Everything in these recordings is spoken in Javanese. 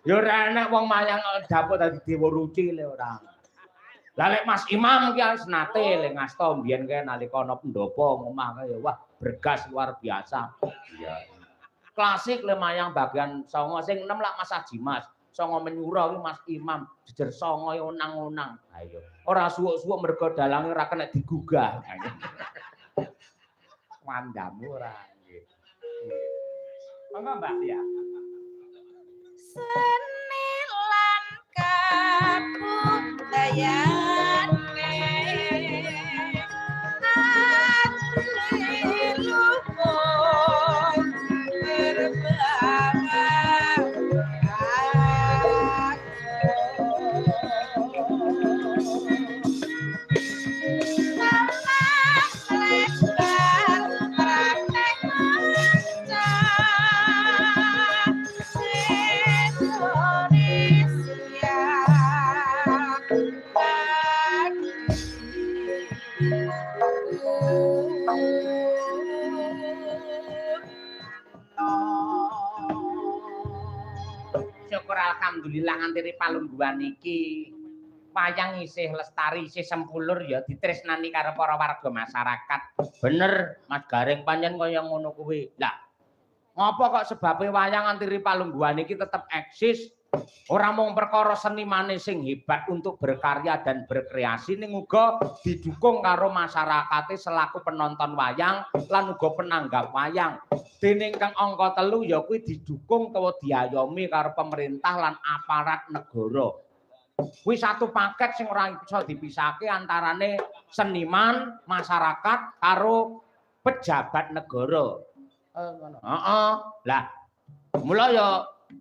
Ya ora enek wong mayang dapur dadi dewa ruci le ora. Lah lek Mas Imam ki wis nate le ngasta mbiyen kae nalika ana pendopo omah kae ya wah bergas luar biasa. Iya. Klasik le mayang bagian songo sing enem lak Mas Ajimas. Songo menyura ki Mas Imam jejer songo onang-onang. Ayo. Ora suwuk-suwuk mergo dalange ora kena digugah. Wandamu ora nggih. Monggo Mbak ya. Seni lan kabudayane ati luput Syukur alhamdulillah ngantiri palungguhan iki wayang isih lestari isih sempulur ya ditresnani karo para warga masyarakat. Bener Mas Gareng pancen kaya ngono kuwi. Lah ngopo kok sebabe wayang ngantiri palungguhan iki tetep eksis? Ora mung perkara senimane sing hebat untuk berkarya dan berkreasi ning uga didukung karo masyarakate selaku penonton wayang lan uga penanggap wayang. Dene ingkang angka 3 ya kuwi didukung utawa diayomi karo pemerintah lan aparat negara. Kuwi satu paket sing ora bisa dipisahke antarane seniman, masyarakat karo pejabat negara. Ngono. Heeh. Lah mula ya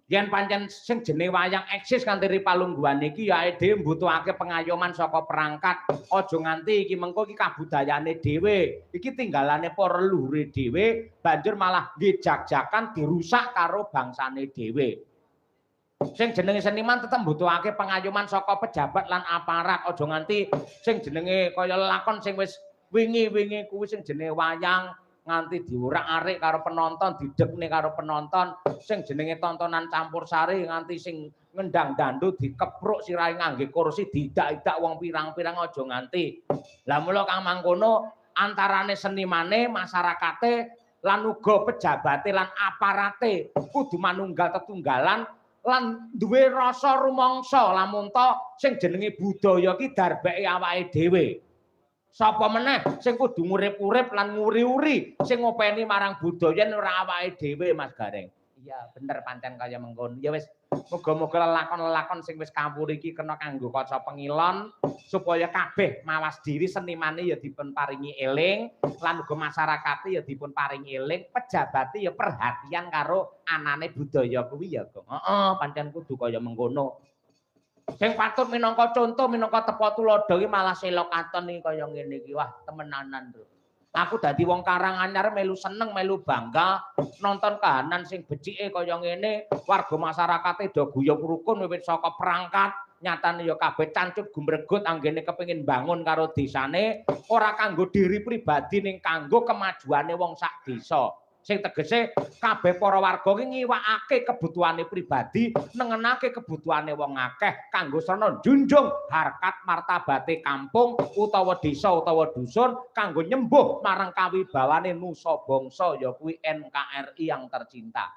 yen pancen sing jenenge wayang eksis kanthi palungguhan iki ya dhewe mbutuhake pengayoman saka perangkat. Aja nganti iki mengko iki kabudayane dhewe. Iki tinggalane para leluhure dhewe banjur malah ngejak-jakan dirusak karo bangsane dhewe. Sing jenenge seniman tetep mbutuhake pengayoman saka pejabat lan aparat. Aja nganti sing jenenge kaya lakon sing wis wingi-wingi kuwi sing jenenge wayang nganti diurak-arik karo penonton, didekne karo penonton, sing jenenge tontonan campursari nganti sing ngendang dandut dikepruk sirahe ngangge kursi didak-idak wong pirang-pirang aja nganti. Lah mula kang mangkono antarane senimane, masyarakate lan uga pejabate lan aparate kudu manunggal tetunggalan lan duwe rasa rumangsa lamun to sing jenenge budaya ki darbeke awake dhewe. Sapa meneh sing kudu ngurip-urip lan nguri-uri sing ngopeni marang budaya ora awake dhewe Mas Gareng. Iya bener pancen kaya mengkono. Ya wis muga-muga lelakon-lelakon sing wis kampur iki kena kanggo kaca pengilon supaya kabeh mawas diri senimane ya dipun paringi eling lan uga masyarakate ya dipun paringi eling, pejabate ya perhatian karo anane budaya kuwi ya, Gong. Heeh, pancen kudu kaya mengkono. Sing patut minangka contoh, minangka tepa tuladha iki malah Sela Katon iki kaya ngene iki. Wah, temenanan, Bro. Aku dadi wong Karanganyar melu seneng, melu bangga nonton kahanan sing becike kaya ngene. Warga masyarakate do guyub rukun wiwit saka perangkat, nyatane ya kabeh cancut gumregut anggene kepengin bangun karo desane, ora kanggo diri pribadi ning kanggo kemajuane wong sak desa. Sing tegese kabeh para warga ki ngiwakake kebutuhane pribadi, nengenake kebutuhane wong akeh kanggo srana njunjung harkat martabate kampung utawa desa utawa dusun kanggo nyembuh marang kawibawane nusa bangsa ya kuwi NKRI yang tercinta.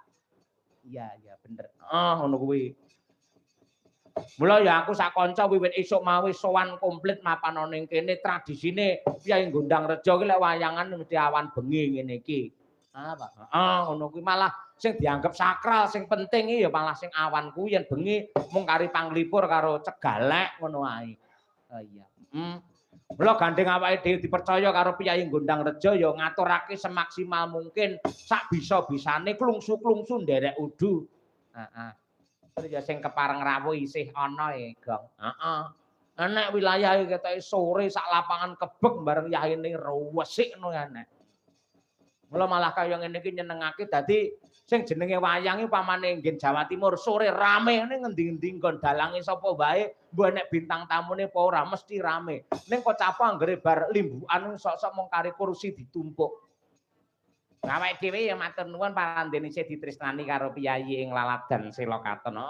Iya, iya bener. Heeh, ngono kuwi. Mula ya aku sak kanca wiwit esuk mau sowan komplit mapan ana ning kene tradisine Kyai Gondang Rejo ki lek wayangan mesti awan bengi ngene iki. Ah, Pak. Heeh, ngono kuwi malah sing dianggep sakral, sing penting ya malah sing awan kuwi yen bengi mung kari panglipur karo cegalek ngono ae. Oh iya. Mula gandeng awake dhewe dipercaya karo Kyai Gondang Rejo ya ngaturake semaksimal mungkin sak bisa-bisane klungsu-klungsu nderek udu. Heeh. Terus ya sing kepareng rawuh isih ana Gong. Heeh. Enek wilayah iki ketoke sore sak lapangan kebek bareng yaine resik ngono enek. Mula malah kaya ngene iki nyenengake dadi sing jenenge wayang iki pamane nggen Jawa Timur sore rame ngene ngendi-endi nggon dalange sapa wae mbok nek bintang tamune apa ora mesti rame. Ning kok capa anggere bar limbukan sok-sok mung kari kursi ditumpuk. Awake dhewe ya matur nuwun parandene isih ditresnani karo piyayi ing laladan Sela Katon.